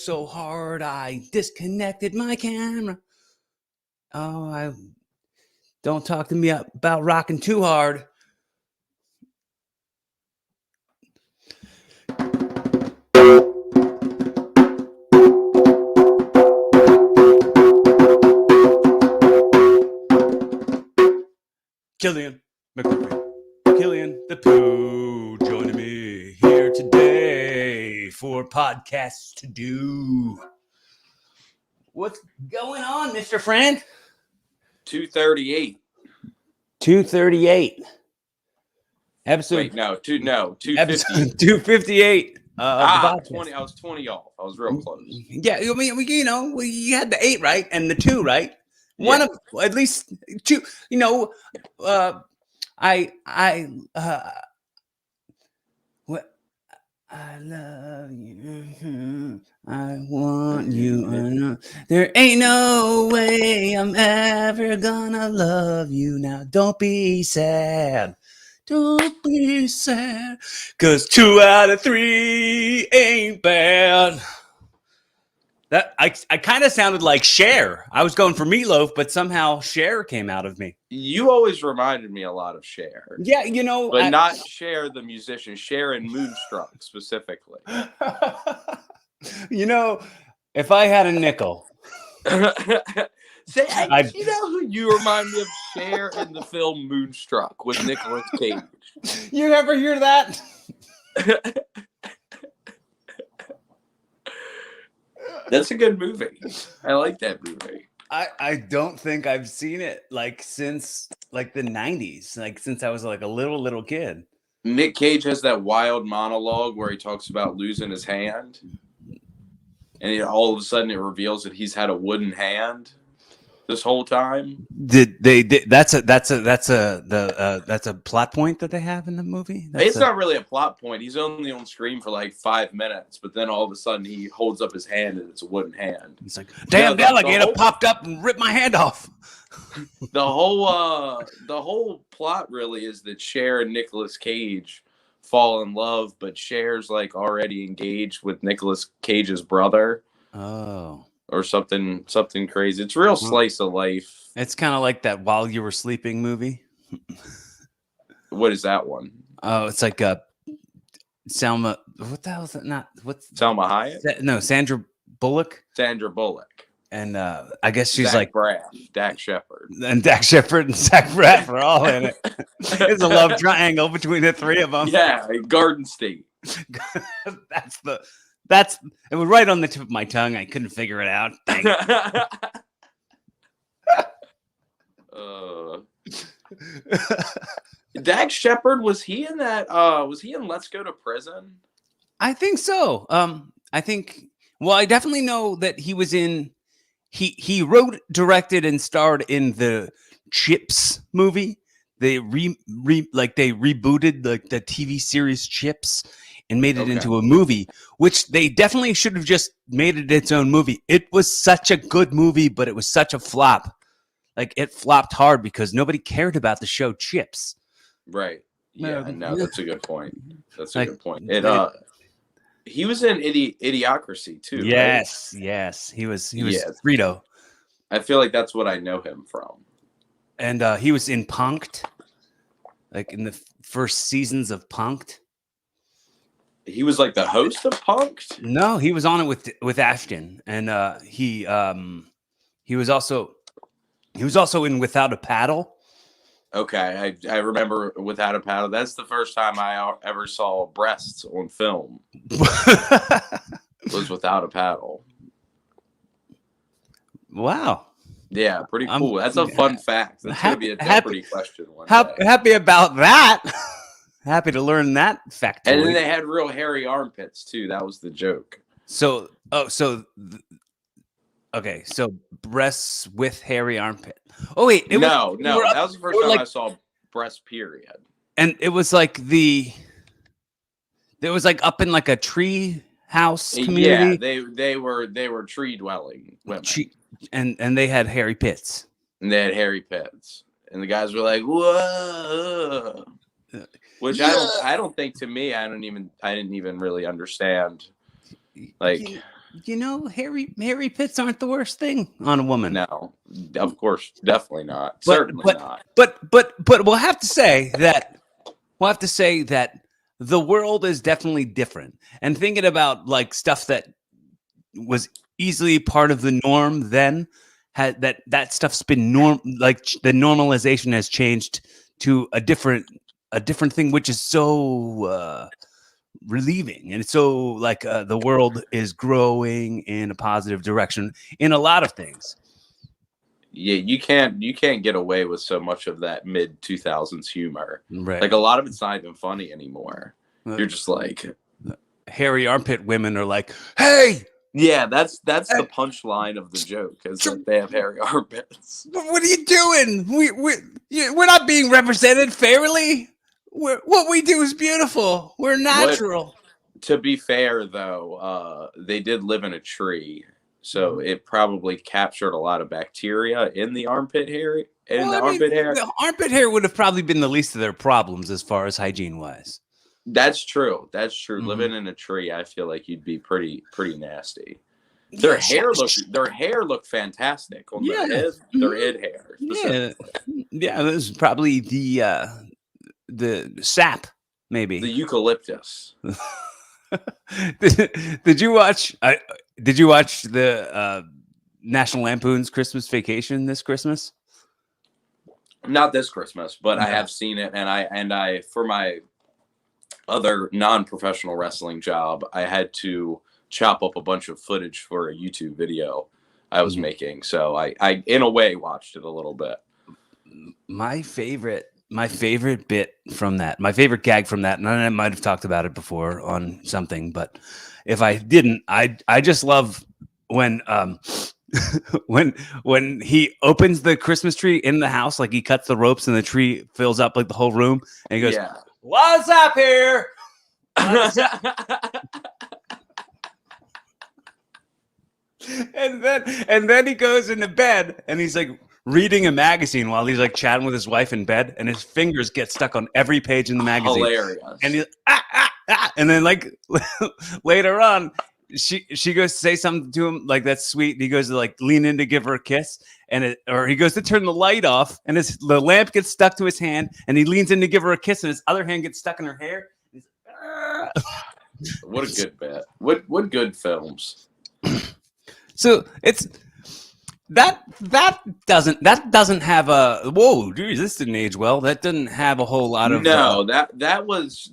so hard I disconnected my camera. Oh, I don't talk to me about rocking too hard. Killian McMurphy, Killian the Pooh, joining me here today for podcasts to do. What's going on, Mr. Friend? 238. 238. Episode. Wait, no, 250. 258. 20. I was 20 off. I was real close. Yeah, I mean, you had the 8 right and the 2 right. Yeah. One of at least 2. I love you. I want you. There ain't no way I'm ever gonna love you now. Don't be sad. Don't be sad. 'Cause 2 out of 3 ain't bad. That I kind of sounded like Cher. I was going for Meatloaf, but somehow Cher came out of me. You always reminded me a lot of Cher. Yeah, but not Cher the musician. Cher and Moonstruck specifically. If I had a nickel, you remind me of Cher in the film Moonstruck with Nicolas Cage. You ever hear that? That's a good movie. I like that movie. I don't think I've seen it since the 90s, since I was a little kid. Nick Cage has that wild monologue where he talks about losing his hand, and all of a sudden it reveals that he's had a wooden hand this whole time. That's a plot point that they have in the movie? It's not really a plot point. He's only on screen for 5 minutes, but then all of a sudden he holds up his hand and it's a wooden hand. He's like, damn, the alligator popped up and ripped my hand off. The whole plot really is that Cher and Nicolas Cage fall in love, but Cher's already engaged with Nicolas Cage's brother. Oh. Or something crazy. It's real slice of life. It's kind of like that While You Were Sleeping movie. What is that one? Oh, it's like Selma. What the hell is it? What's Selma Hayek? No, Sandra Bullock. Sandra Bullock. And I guess she's Zach Braff, Dak Shepard. And Dak Shepard and Zach Braff are all in it. It's a love triangle between the 3 of them. Yeah, Garden State. It was right on the tip of my tongue. I couldn't figure it out. Dang it. Dak Shepard, was he in that? Was he in Let's Go to Prison? I think so. I definitely know that he was in. He wrote, directed, and starred in the Chips movie. They they rebooted the TV series Chips and made it into a movie, which they definitely should have just made it its own movie. It was such a good movie, but it was such a flop. It flopped hard because nobody cared about the show Chips. Right. Yeah, no, that's a good point. That's a good point. He was in Idiocracy too. Yes, right? Yes. He was Frito. I feel like that's what I know him from. And he was in Punk'd, in the first seasons of Punk'd. He was the host of Punk'd? No, he was on it with Ashton, and he was also in Without a Paddle. Okay, I remember Without a Paddle. That's the first time I ever saw breasts on film. Was Without a Paddle. Wow. Yeah, pretty cool. That's a fun fact. That's going to be a Jeopardy question one day. Happy about that. Happy to learn that fact. And then they had real hairy armpits too. That was the joke. So breasts with hairy armpit. Oh wait, that was the first time I saw breast. Period. And it was up in a tree house community. Yeah, they were tree dwelling women. And they had hairy pits. And they had hairy pits. And the guys were like, whoa. Which I don't think, to me, I didn't even really understand. hairy pits aren't the worst thing on a woman. No, of course, definitely not. But Certainly not. but we'll have to say that the world is definitely different. And thinking about like stuff that was easily part of the norm then, had that stuff's been the normalization has changed to a different thing, which is so relieving. And it's so like the world is growing in a positive direction in a lot of things. Yeah, you can't get away with so much of that mid 2000s humor. Right. Like a lot of it's not even funny anymore. You're just like, hairy armpit women are like, hey, yeah, that's the punchline of the joke, is that they have hairy armpits. what are you doing? We're not being represented fairly. What we do is beautiful. We're natural. To be fair, though, they did live in a tree, so it probably captured a lot of bacteria in the armpit hair. Armpit hair. The armpit hair would have probably been the least of their problems as far as hygiene wise. That's true. Living in a tree, I feel like you'd be pretty nasty. Their hair looked fantastic on their head hair. Yeah, this is probably the sap, maybe the eucalyptus. Did you watch the National Lampoon's Christmas Vacation this Christmas? Not this Christmas, but I have seen it, and I for my other non-professional wrestling job, I had to chop up a bunch of footage for a YouTube video I was making, so I in a way watched it a little bit. My favorite bit from that, my favorite gag from that, and I might have talked about it before on something, but if I didn't, I just love when when he opens the Christmas tree in the house, like he cuts the ropes and the tree fills up like the whole room, and he goes, "What's up here?" and then he goes into bed and he's like reading a magazine while he's like chatting with his wife in bed, and his fingers get stuck on every page in the magazine. Hilarious. And he's and then like later on, she goes to say something to him like that's sweet. And he goes to like lean in to give her a kiss, or he goes to turn the light off, and the lamp gets stuck to his hand, and he leans in to give her a kiss, and his other hand gets stuck in her hair. What a good bit! What good films? So it's that doesn't have a whoa, dude, this didn't age well. That doesn't have a whole lot of that was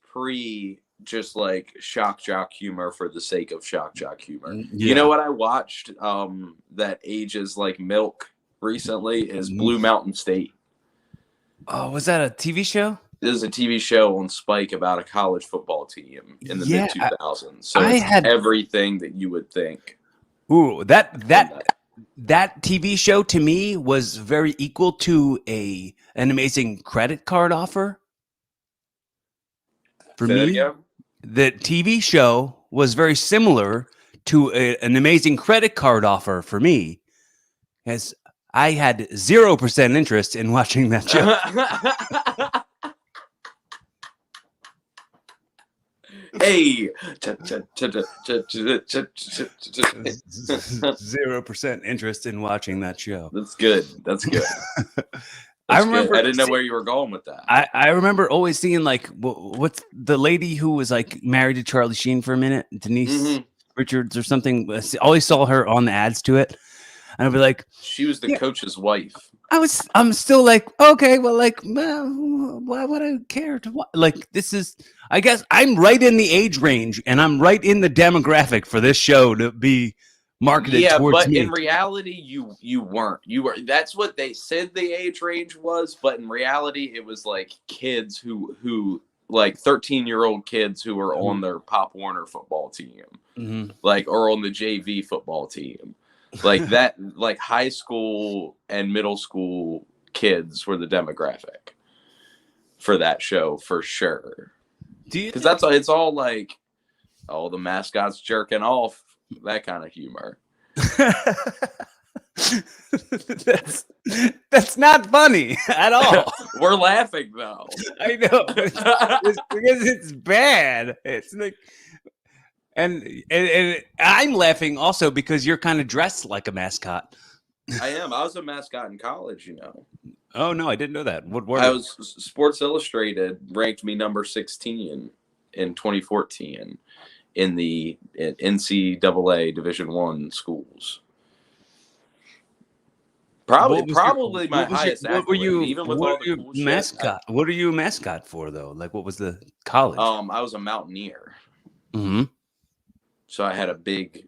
pre just like shock jock humor for the sake of shock jock humor. Yeah. You know what I watched that ages like milk recently is Blue Mountain State. Oh, was that a TV show? This is a TV show on Spike about a college football team in the mid 2000s. So it's everything that you would think. Ooh, that TV show to me was very equal to an amazing credit card offer. For me, the TV show was very similar to an amazing credit card offer for me, as I had 0% interest in watching that show. 0% interest in watching that show. That's good. I remember. I didn't know where you were going with that. I remember always seeing like what's the lady who was like married to Charlie Sheen for a minute, Denise Richards or something. I always saw her on the ads to it, and I'd be like, she was the coach's wife. I'm still like, okay, well, like, why would I care to like? This is, I guess, I'm right in the age range, and I'm right in the demographic for this show to be marketed towards me. But in reality, you weren't. You were. That's what they said the age range was, but in reality, it was like kids who like 13-year-old kids who were on their Pop Warner football team, like, or on the JV football team. Like that, like high school and middle school kids were the demographic for that show for sure. Because it's all like, oh, the mascot's jerking off, that kind of humor. That's not funny at all. We're laughing though. I know, it's because it's bad. It's like And I'm laughing also because you're kind of dressed like a mascot. I am. I was a mascot in college, you know. Oh no, I didn't know that. What were I you? was Sports Illustrated ranked me number 16 in 2014 in the NCAA Division One schools. Probably my highest what were accolade, you? even with What all are the you cool shit. mascot? What are you a mascot for though? Like, what was the college? I was a mountaineer, Mm-hmm. so I had a big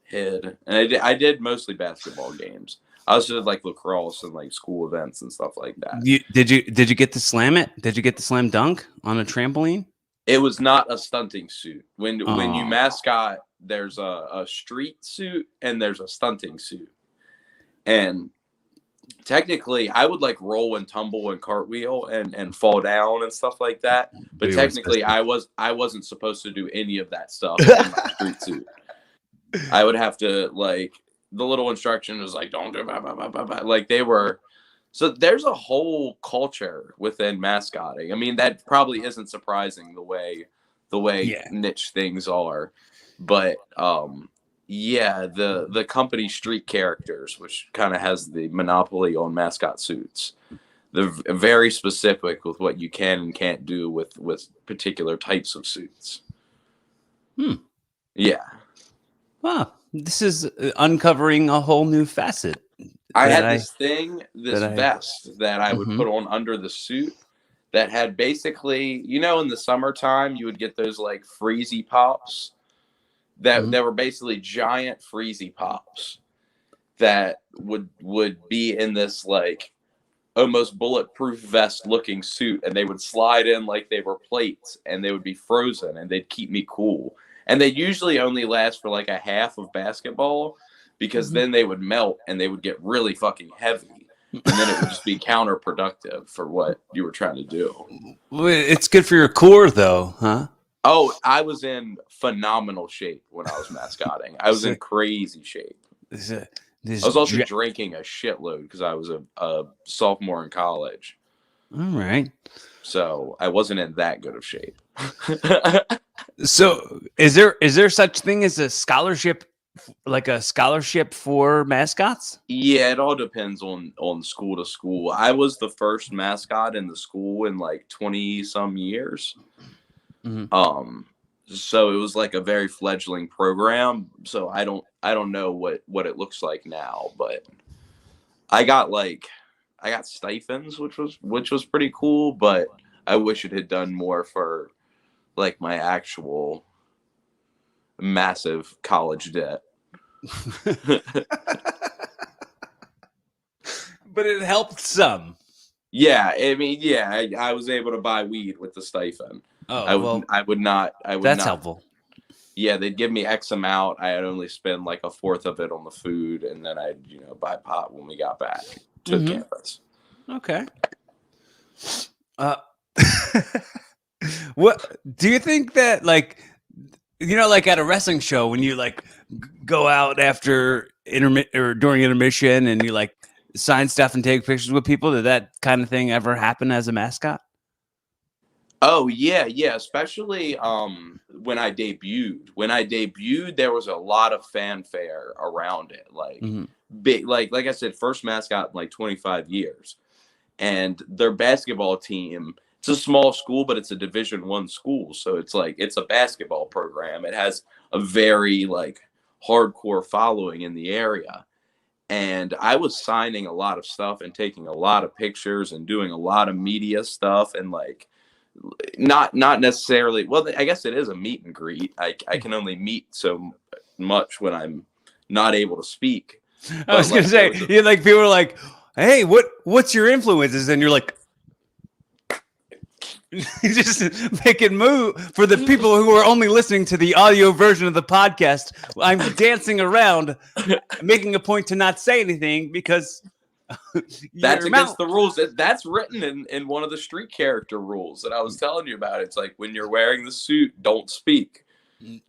head, and I did mostly basketball games. I also did like lacrosse and like school events and stuff like that. Did you get to slam it? Did you get to slam dunk on a trampoline? It was not a stunting suit. When you Oh. mascot, there's a street suit and there's a stunting suit. And technically, I would like roll and tumble and cartwheel and fall down and stuff like that. But technically, I wasn't supposed to do any of that stuff in my street suit. I would have to like the little instruction was like don't do blah, blah, blah, blah, blah. Like they were. So there's a whole culture within mascotting. I mean, that probably isn't surprising the way niche things are, but yeah, the company Street Characters, which kind of has the monopoly on mascot suits, they're very specific with what you can and can't do with particular types of suits. Yeah. Wow, this is uncovering a whole new facet. I had this vest that I would Mhm. put on under the suit that had basically, you know, in the summertime, you would get those like freezy pops that were basically giant freezy pops that would be in this like almost bulletproof vest looking suit, and they would slide in like they were plates, and they would be frozen, and they'd keep me cool. And they usually only last for like a half of basketball, because then they would melt and they would get really fucking heavy, and then it would just be counterproductive for what you were trying to do. It's good for your core, though, huh? Oh, I was in phenomenal shape when I was mascotting. I was in crazy shape. I was also drinking a shitload because I was a sophomore in college. All right. So I wasn't in that good of shape. So is there such thing as a scholarship, like a scholarship for mascots? Yeah, it all depends on school to school. I was the first mascot in the school in like 20 some years. Mm-hmm. So it was like a very fledgling program. So I don't know what it looks like now, but I got stipends, which was pretty cool, but I wish it had done more for like my actual massive college debt. But it helped some. Yeah, I mean, yeah, I was able to buy weed with the stipend. Oh, I would not. That's helpful. Yeah, they'd give me X amount. I'd only spend like a fourth of it on the food, and then I'd buy pot when we got back to campus. Okay. What do you think that like at a wrestling show when you like go out after during intermission and you like sign stuff and take pictures with people? Did that kind of thing ever happen as a mascot? Oh yeah, especially when I debuted. There was a lot of fanfare around it, like big, like I said, first mascot in like 25 years, and their basketball team. It's a small school, but it's a Division I school, so it's like it's a basketball program. It has a very like hardcore following in the area, and I was signing a lot of stuff and taking a lot of pictures and doing a lot of media stuff, and like not necessarily. Well, I guess it is a meet and greet. I can only meet so much when I'm not able to speak. I was gonna say, like people are like, "Hey, what's your influences?" And you're like. Just make it move for the people who are only listening to the audio version of the podcast. I'm dancing around, making a point to not say anything because that's against the rules. That's written in one of the street character rules that I was telling you about. It's like when you're wearing the suit, don't speak,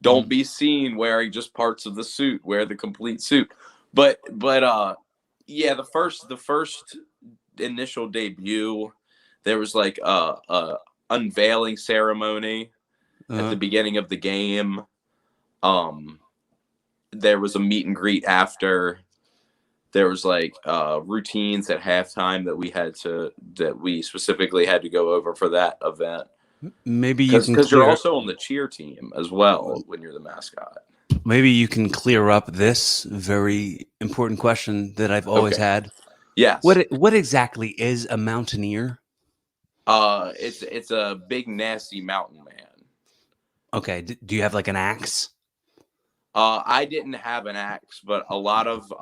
don't be seen wearing just parts of the suit. Wear the complete suit. But yeah, the first initial debut, there was like a unveiling ceremony at the beginning of the game, There was a meet and greet after. There was like routines at halftime that we specifically had to go over for that event. Maybe you can because you're also on the cheer team as well when you're the mascot. Maybe you can clear up this very important question that I've always had. Yes. What exactly is a mountaineer? It's a big nasty mountain man. Okay. Do you have like an axe? I didn't have an axe, but a lot of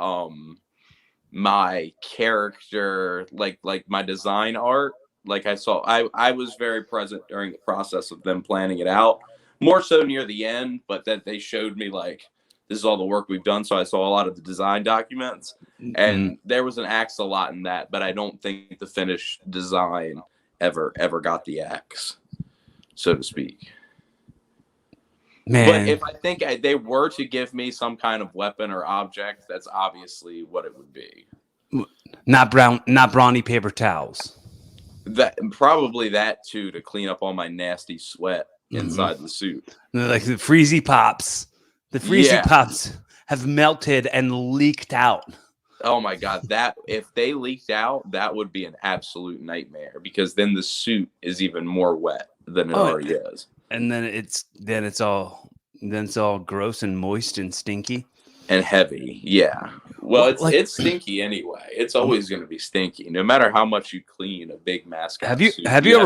my character, like my design art, like I was very present during the process of them planning it out, more so near the end, but that they showed me like, this is all the work we've done. So I saw a lot of the design documents, and there was an axe a lot in that, but I don't think the finished design ever got the axe, so to speak. Man. But if I think they were to give me some kind of weapon or object, that's obviously what it would be. Not brawny paper towels. That probably that too, to clean up all my nasty sweat inside the suit. Like the Freezy Pops. The Freezy Pops have melted and leaked out. Oh my God. That if they leaked out, that would be an absolute nightmare, because then the suit is even more wet than it already is. And then it's all gross and moist and stinky and heavy. Yeah. Well, it's stinky anyway. It's always going to be stinky, no matter how much you clean a big mascot. Have you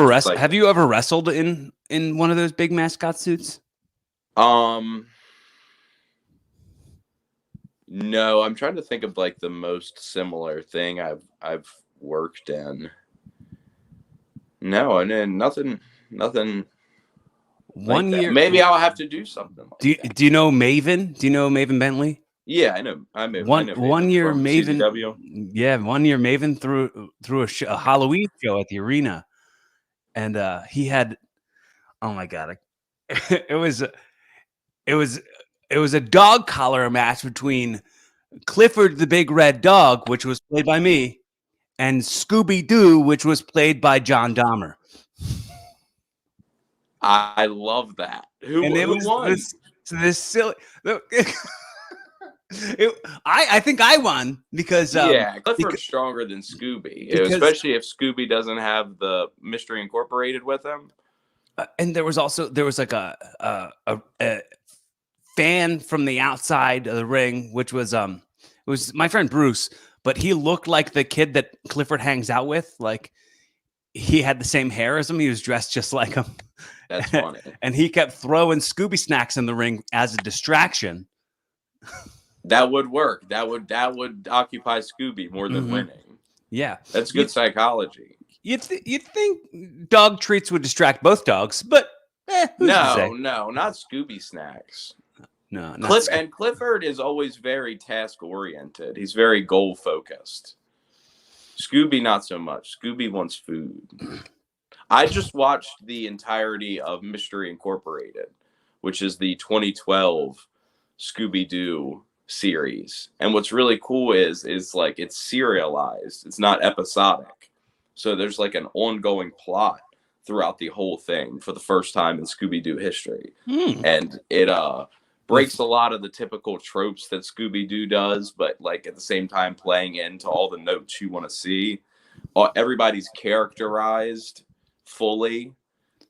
ever wrestled in one of those big mascot suits? No, I'm trying to think of like the most similar thing I've worked in. No, and nothing. One like year, maybe I'll have to do something. Like do you know Maven? Do you know Maven Bentley? Yeah, I know. I know one year Maven. CZW. Yeah, 1 year Maven threw a Halloween show at the arena, and he had, oh my God, it was a dog collar match between Clifford the Big Red Dog, which was played by me, and Scooby Doo, which was played by John Dahmer. I love that. Who won? This silly. I think I won because Clifford's stronger than Scooby, especially if Scooby doesn't have the Mystery Incorporated with him. And there was like a fan from the outside of the ring, which was it was my friend Bruce, but he looked like the kid that Clifford hangs out with. Like he had the same hair as him. He was dressed just like him. That's funny. And he kept throwing Scooby snacks in the ring as a distraction. That would work. That would occupy Scooby more than winning. Yeah, that's good psychology. You'd think dog treats would distract both dogs, but no, not Scooby snacks. No, and Clifford is always very task oriented. He's very goal focused. Scooby not so much. Scooby wants food. I just watched the entirety of Mystery Incorporated, which is the 2012 Scooby-Doo series. And what's really cool is like it's serialized. It's not episodic. So there's like an ongoing plot throughout the whole thing for the first time in Scooby-Doo history. And it breaks a lot of the typical tropes that Scooby-Doo does, but like at the same time playing into all the notes you want to see. Everybody's characterized fully.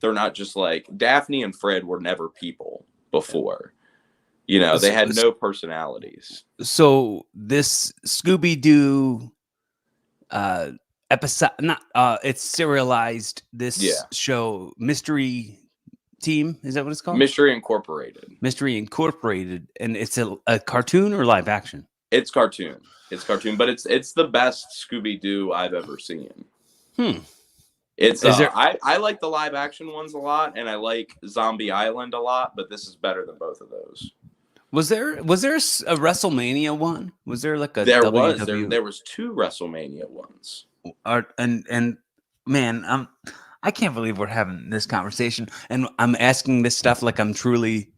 They're not just like Daphne and Fred were never people before. You know, they had no personalities. So this Scooby-Doo episode, it's serialized. This show, Mystery Team, is that what it's called? Mystery Incorporated. Mystery Incorporated, and it's a cartoon or live action? It's cartoon. But it's the best Scooby-Doo I've ever seen. It's I like the live action ones a lot, and I like Zombie Island a lot, but this is better than both of those. Was there a WrestleMania one? Was there like a there was 2 WrestleMania ones? And man, I can't believe we're having this conversation, and I'm asking this stuff like I'm truly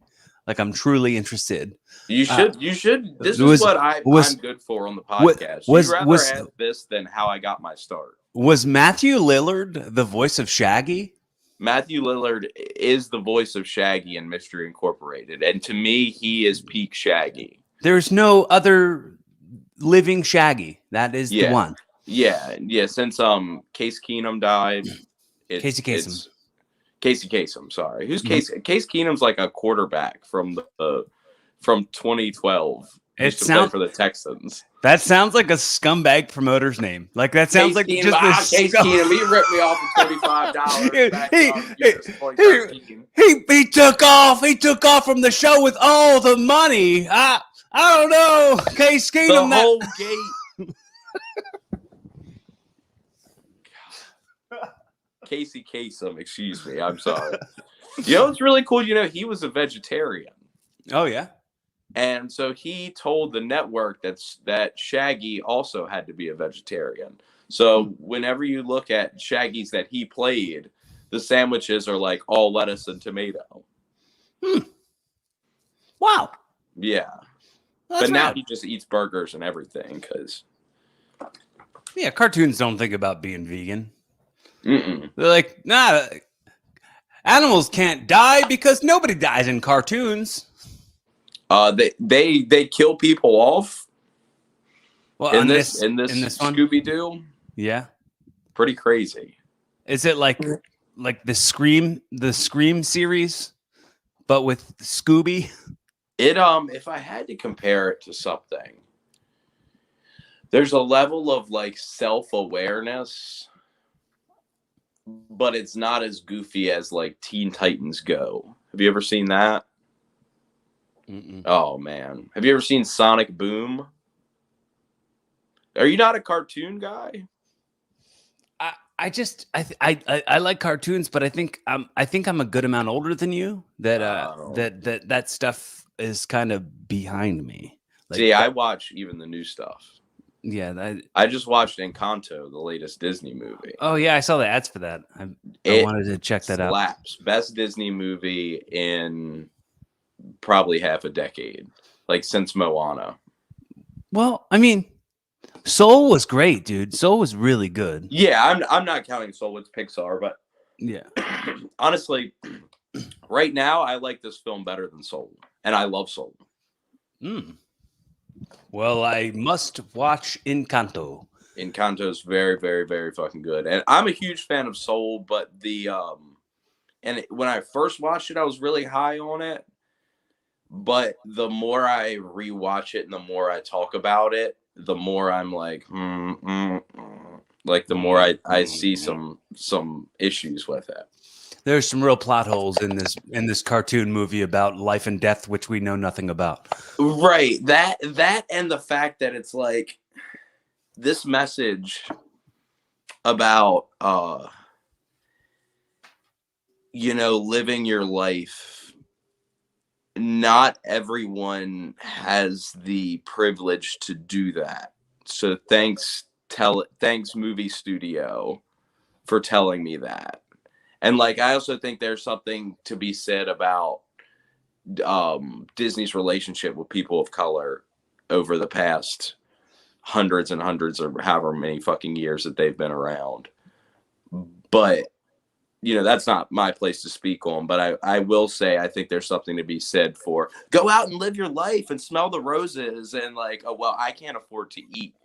interested. You should. This is what I'm good for on the podcast. You'd rather ask this than how I got my start. Was Matthew Lillard the voice of Shaggy? Matthew Lillard is the voice of Shaggy in Mystery Incorporated, and to me, he is peak Shaggy. There's no other living Shaggy. That is the one. Yeah. Since Case Keenum died, Casey Kasem. It's Casey Kasem. Sorry, who's Case? Case Keenum's like a quarterback from 2012. Used to play for the Texans. That sounds like a scumbag promoter's name. Like that sounds like Keenum, just Case Keenum. He ripped me off for $25. He took off. He took off from the show with all the money. I don't know, Case Keenum. The whole gate. Casey Kasem, excuse me. I'm sorry. You know, it's really cool. You know, he was a vegetarian. Oh yeah. And so he told the network that Shaggy also had to be a vegetarian. So whenever you look at Shaggy's that he played, the sandwiches are like all lettuce and tomato. Wow. Yeah. That's but now rad. he just eats burgers and everything because. Yeah, cartoons don't think about being vegan. Mm-mm. They're like, nah, animals can't die because nobody dies in cartoons. They kill people off. Well, in this one? Scooby-Doo. Yeah. Pretty crazy. Is it like the Scream series, but with Scooby? It if I had to compare it to something, there's a level of like self-awareness, but it's not as goofy as like Teen Titans Go. Have you ever seen that? Mm-mm. Oh man, have you ever seen Sonic Boom? Are you not a cartoon guy? I like cartoons, but I think I'm a good amount older than you. That stuff is kind of behind me. Like, see, I watch even the new stuff. Yeah, I just watched Encanto, the latest Disney movie. Oh yeah, I saw the ads for that. I wanted to check that out. Best Disney movie in probably half a decade, like since Moana. Well, I mean, Soul was great, dude. Soul was really good. Yeah, I'm not counting Soul, it's Pixar, but yeah, honestly, right now I like this film better than Soul, and I love Soul. Well, I must watch Encanto. Encanto's very, very, very fucking good, and I'm a huge fan of Soul. But when I first watched it, I was really high on it. But the more I rewatch it and the more I talk about it, the more I'm like, like the more I see some issues with it. There's some real plot holes in this cartoon movie about life and death, which we know nothing about. Right. That and the fact that it's like this message about living your life. Not everyone has the privilege to do that. So thanks movie studio for telling me that. And like I also think there's something to be said about Disney's relationship with people of color over the past hundreds and hundreds or however many fucking years that they've been around. But that's not my place to speak on, but I will say I think there's something to be said for go out and live your life and smell the roses and like, oh, well, I can't afford to eat.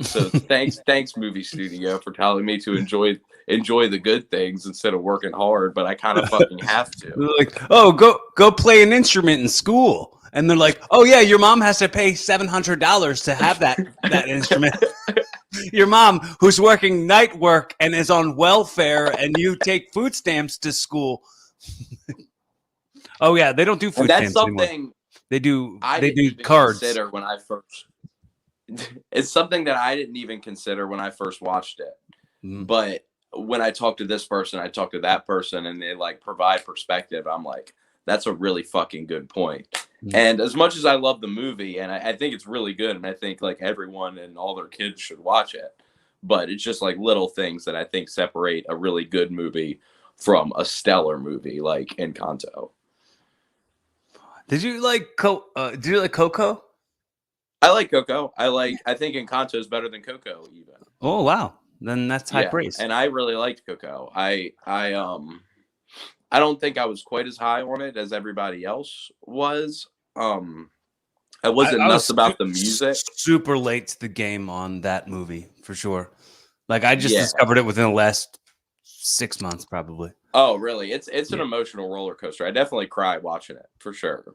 So thanks movie studio for telling me to enjoy the good things instead of working hard, but I kind of fucking have to. They're like, oh, go play an instrument in school. And they're like, oh yeah, your mom has to pay $700 to have that instrument. Your mom, who's working night work and is on welfare, and you take food stamps to school. Oh yeah, they don't do food stamps anymore. That's something they do. They do cards. When I first, it's something that I didn't even consider when I first watched it. But when I talk to this person, I talk to that person, and they like provide perspective. I'm like, that's a really fucking good point. And as much as I love the movie, and I think it's really good, and I think like everyone and all their kids should watch it, but it's just like little things that I think separate a really good movie from a stellar movie like Encanto. Did you like Coco? I like Coco. I think Encanto is better than Coco even. Oh wow, then that's high praise. And I really liked Coco. I I don't think I was quite as high on it as everybody else was. I wasn't I nuts was about the music. super late to the game on that movie for sure. Like I just Yeah. discovered it within the last 6 months, probably. Oh, really? It's an Yeah. emotional roller coaster. I definitely cried watching it for sure.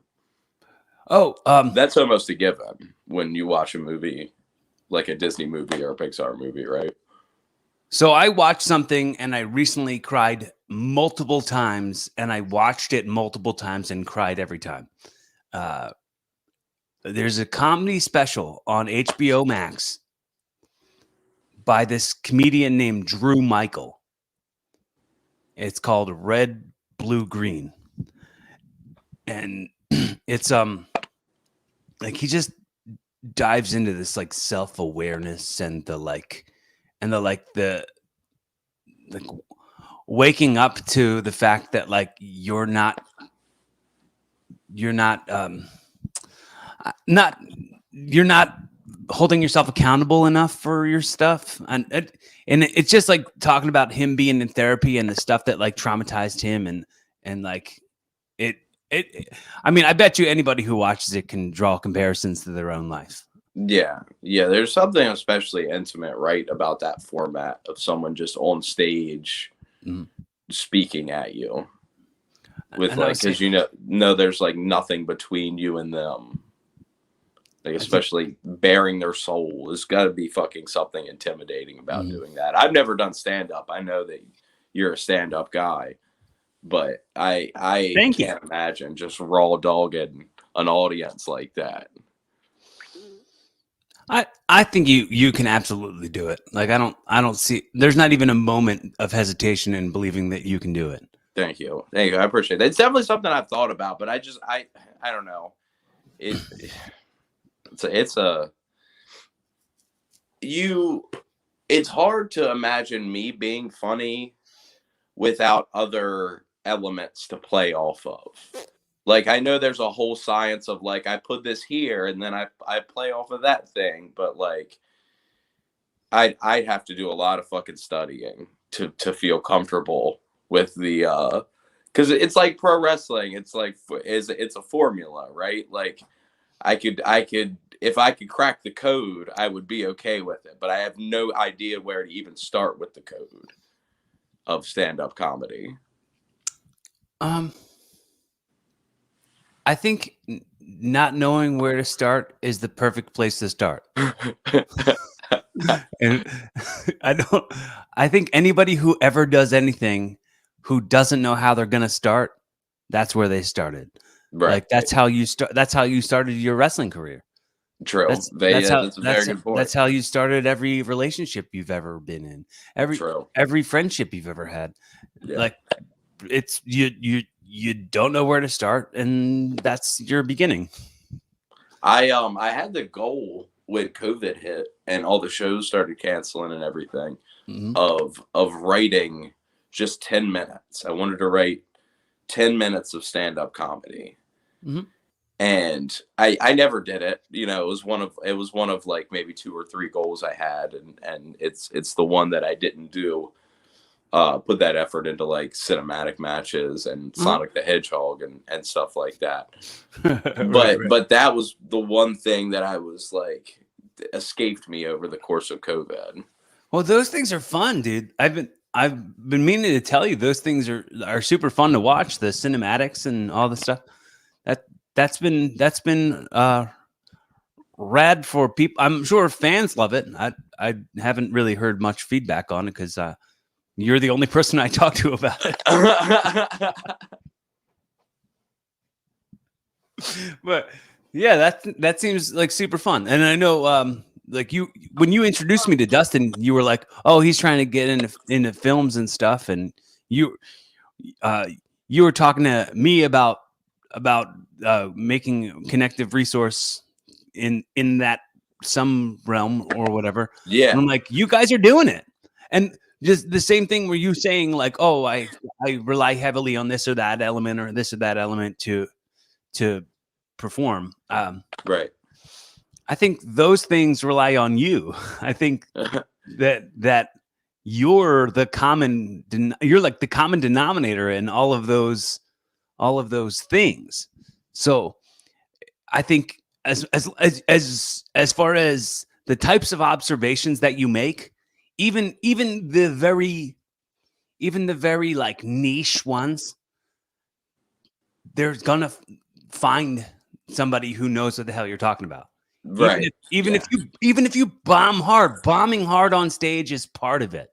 Oh, That's almost a given when you watch a movie like a Disney movie or a Pixar movie, right? so I watched something and I recently cried multiple times, and I watched it multiple times and cried every time. There's a comedy special on HBO Max by this comedian named Drew Michael. It's called Red, Blue, Green. And it's like he just dives into this like self-awareness and the waking up to the fact that like you're not holding yourself accountable enough for your stuff, and it's just like talking about him being in therapy and the stuff that like traumatized him, and like it I mean, I bet you anybody who watches it can draw comparisons to their own life. Yeah. There's something especially intimate, right, about that format of someone just on stage speaking at you with like, because there's like nothing between you and them. Like, especially bearing their soul, there's got to be fucking something intimidating about doing that. I've never done stand up. I know that you're a stand up guy, but I can't imagine just raw dogging an audience like that. I think you can absolutely do it. Like I don't see, there's not even a moment of hesitation in believing that you can do it. Thank you. I appreciate that. It's definitely something I've thought about, but I don't know. It's hard to imagine me being funny without other elements to play off of. Like, I know there's a whole science of like, I put this here and then I play off of that thing, but like I'd have to do a lot of fucking studying to feel comfortable with the because it's like pro wrestling. It's like it's a formula, right? Like I could if I could crack the code, I would be okay with it, but I have no idea where to even start with the code of stand-up comedy. I think not knowing where to start is the perfect place to start. And I think anybody who ever does anything who doesn't know how they're going to start, that's where they started. Right. Like that's how you started your wrestling career. True. That's a very good point. That's how you started every relationship you've ever been in. Every friendship you've ever had. Yeah. Like it's you don't know where to start, and that's your beginning. I had the goal when COVID hit and all the shows started canceling and everything of writing just 10 minutes. I wanted to write 10 minutes of stand-up comedy. And I never did it. You know, it was one of like maybe 2 or 3 goals I had, and it's the one that I didn't do. Put that effort into like cinematic matches and Sonic the Hedgehog and stuff like that. But that was the one thing that I was like escaped me over the course of COVID. Well, those things are fun, dude. I've been meaning to tell you those things are super fun to watch. The cinematics and all the stuff that's been rad for people. I'm sure fans love it. I haven't really heard much feedback on it because you're the only person I talk to about it. But yeah, that seems like super fun. And I know like when you introduced me to Dustin, you were like, "Oh, he's trying to get into films and stuff." And you were talking to me about making connective resource in that some realm or whatever. Yeah. And I'm like, "You guys are doing it." And just the same thing where you saying like, "Oh, I rely heavily on this or that element or this or that element to perform." Right. I think those things rely on you. I think that you're the you're like the common denominator in all of those things. So I think as far as the types of observations that you make, even the very like niche ones, there's gonna find somebody who knows what the hell you're talking about. Right. Even if you bombing hard on stage is part of it.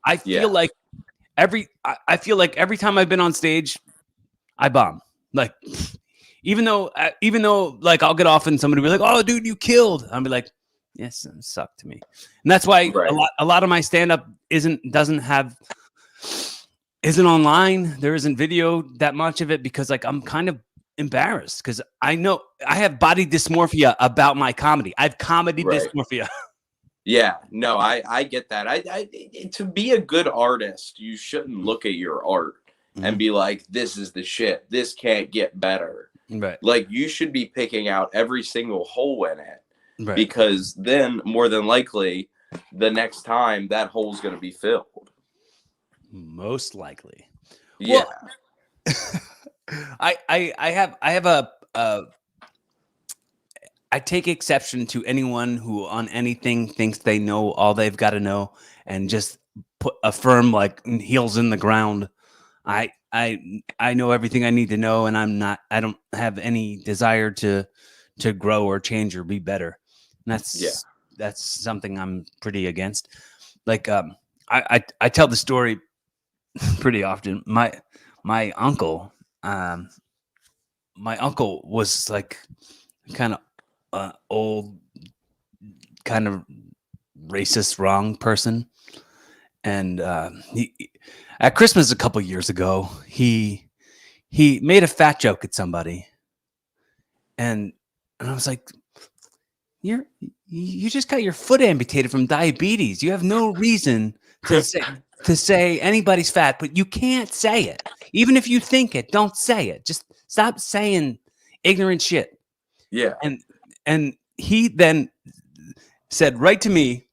I feel like every time I've been on stage, I bomb. Like, even though like I'll get off and somebody will be like, "Oh, dude, you killed." I'll be like, "Yes, it sucked to me," and that's why a lot of my stand up isn't online. There isn't video that much of it because like I'm kind of embarrassed because I know I have body dysmorphia about my comedy. I have comedy dysmorphia. Yeah, no, I get that. I to be a good artist, you shouldn't look at your art and be like, "This is the shit. This can't get better." Right. Like, you should be picking out every single hole in it, because then more than likely the next time that hole's going to be filled. Most likely. Yeah. Well, I take exception to anyone who on anything thinks they know all they've got to know and just put a firm like heels in the ground. I know everything I need to know, and I don't have any desire to grow or change or be better. And that's something I'm pretty against. Like, I tell the story pretty often. My uncle was like kind of old, kind of racist, wrong person. And he, at Christmas a couple years ago, he made a fat joke at somebody, and I was like, you just got your foot amputated from diabetes. You have no reason to say anybody's fat, but you can't say it. Even if you think it, don't say it. Just stop saying ignorant shit. Yeah. And he then said right to me,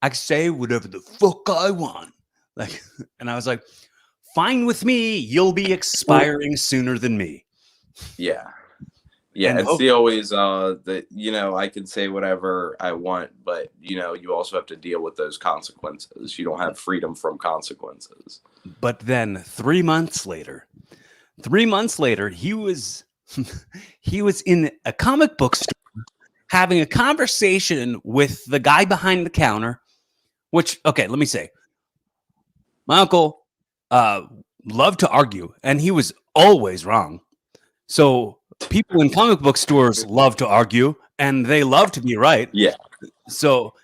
"I can say whatever the fuck I want." Like, and I was like, "Fine with me. You'll be expiring sooner than me." Yeah. Yeah, and it's always that, you know, I can say whatever I want, but, you know, you also have to deal with those consequences. You don't have freedom from consequences. But then 3 months later, he was in a comic book store having a conversation with the guy behind the counter, which, okay, let me say, my uncle loved to argue, and he was always wrong. So people in comic book stores love to argue, and they love to be right. Yeah. So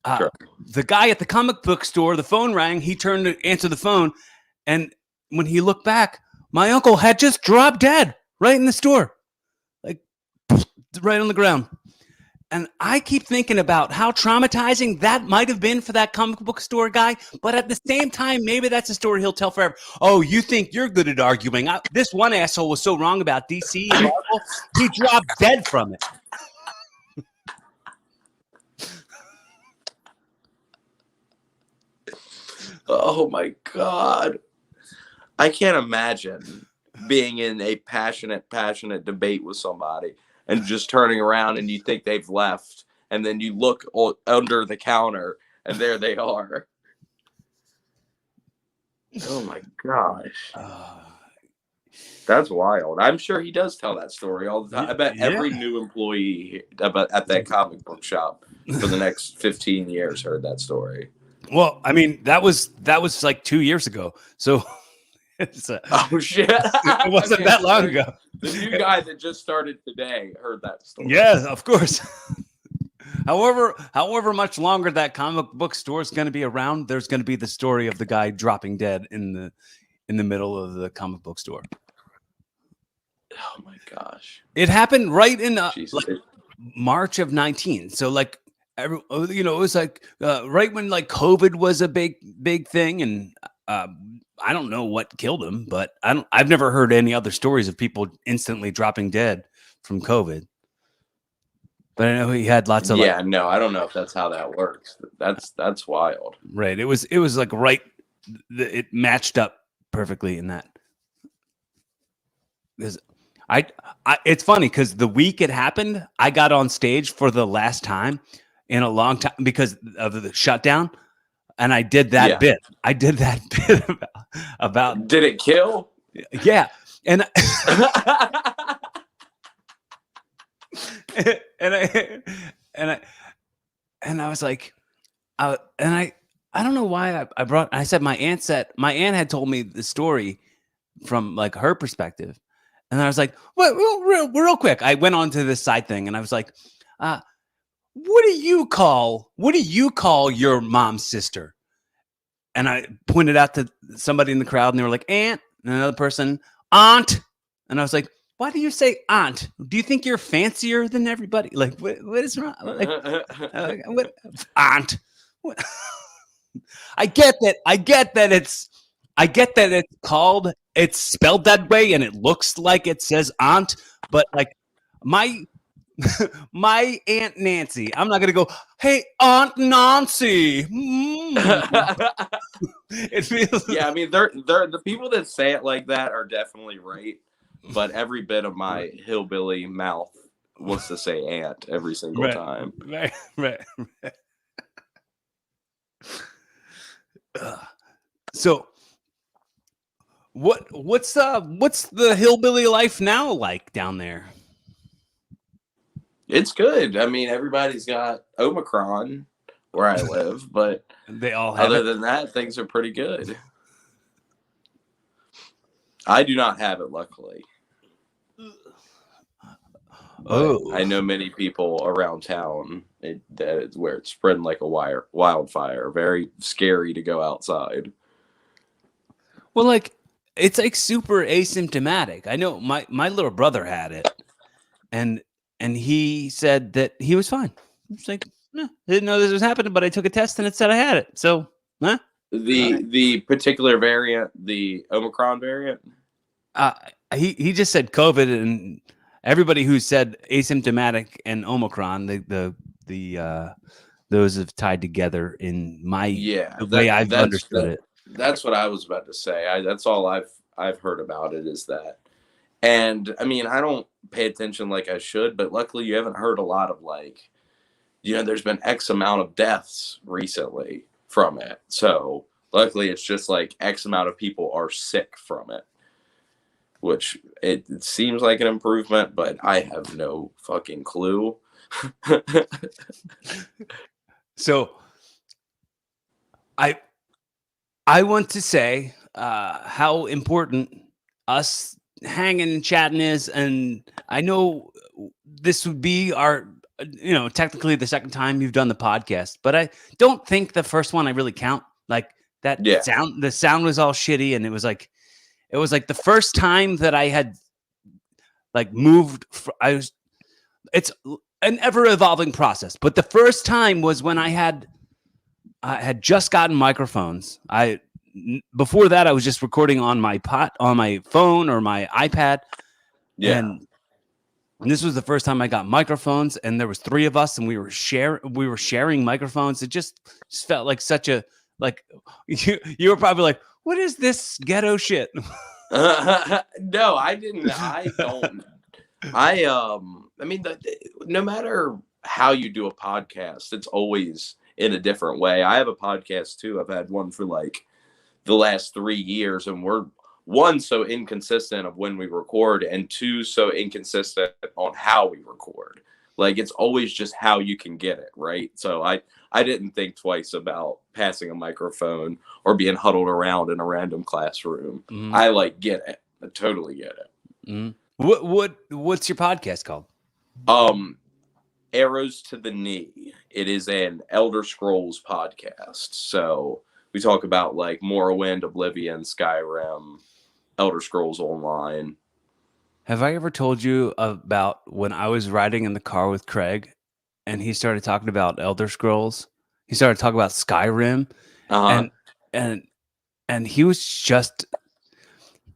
the guy at the comic book store, the phone rang. He turned to answer the phone, and when he looked back, my uncle had just dropped dead right in the store, like right on the ground. And I keep thinking about how traumatizing that might have been for that comic book store guy. But at the same time, maybe that's a story he'll tell forever. Oh, you think you're good at arguing? This one asshole was so wrong about DC and Marvel, he dropped dead from it. Oh my God. I can't imagine being in a passionate debate with somebody and just turning around and you think they've left, and then you look under the counter and there they are. Oh my gosh. That's wild. I'm sure he does tell that story all the time. I bet every new employee at that comic book shop for the next 15 years heard that story. Well, I mean, that was like 2 years ago. So oh shit. It wasn't that long ago. The new guy that just started today heard that story. Yeah, of course. However much longer that comic book store is going to be around, there's going to be the story of the guy dropping dead in the middle of the comic book store. Oh my gosh. It happened right in like March of 19. So like it was like right when like COVID was a big thing, and I don't know what killed him, but I've never heard any other stories of people instantly dropping dead from COVID. but I know he had lots of Yeah, no, I don't know if that's how that works. That's wild. right. It was like right. It matched up perfectly in that. It's funny because the week it happened, I got on stage for the last time in a long time because of the shutdown, and I did that bit. I did that bit about Did it kill? Yeah, and and I was like, I don't know why I said my aunt had told me the story from like her perspective. And I was like, well, real quick. I went on to this side thing and I was like, what do you call your mom's sister? And I pointed out to somebody in the crowd and they were like, aunt, and another person, aunt. And I was like, why do you say aunt? Do you think you're fancier than everybody? Like, what is wrong? Like, what, aunt? What? I get that it's called, it's spelled that way and it looks like it says aunt, but like my Aunt Nancy, I'm not gonna go, hey Aunt Nancy. It feels Yeah, I mean they're the people that say it like that are definitely right, but every bit of my hillbilly mouth wants to say aunt every single time. Right. So what's the hillbilly life now like down there? It's good. I mean, everybody's got Omicron where I live, but they all have other than that, things are pretty good. I do not have it, luckily. But I know many people around town where it's spreading like a wildfire. Very scary to go outside. Well, like it's like super asymptomatic. I know my little brother had it, and he said that he was fine. It's like, I didn't know this was happening, but I took a test and it said I had it. So, the particular variant, the Omicron variant. He just said COVID, and everybody who said asymptomatic and Omicron, those have tied together in the way I've understood it. That's what I was about to say. That's all I've heard about it is that. And I mean, I don't pay attention like I should, but luckily you haven't heard a lot of like, there's been X amount of deaths recently from it. So luckily it's just like X amount of people are sick from it, which it seems like an improvement, but I have no fucking clue. So I want to say how important us hanging and chatting is, and I know this would be our technically the second time you've done the podcast, but I don't think the first one I really count. Like that sound, the sound was all shitty, and it was like the first time that I had like moved. It's an ever evolving process, but the first time was when I had just gotten microphones. Before that I was just recording on my phone or my iPad. Yeah. And this was the first time I got microphones, and there was 3 of us and we were sharing microphones. It just felt like such a, like, you were probably like, what is this ghetto shit? No, I didn't. I don't. I mean, no matter how you do a podcast, it's always in a different way. I have a podcast too. I've had one for like the last 3 years, and we're, 1, so inconsistent of when we record, and 2, so inconsistent on how we record. Like, it's always just how you can get it, right? So I didn't think twice about passing a microphone or being huddled around in a random classroom. Mm-hmm. I like get it. I totally get it. Mm-hmm. What's your podcast called? Arrows to the Knee. It is an Elder Scrolls podcast. So we talk about like Morrowind, Oblivion, Skyrim, Elder Scrolls Online. Have I ever told you about when I was riding in the car with Craig and he started talking about Elder Scrolls? He started talking about Skyrim. And he was just,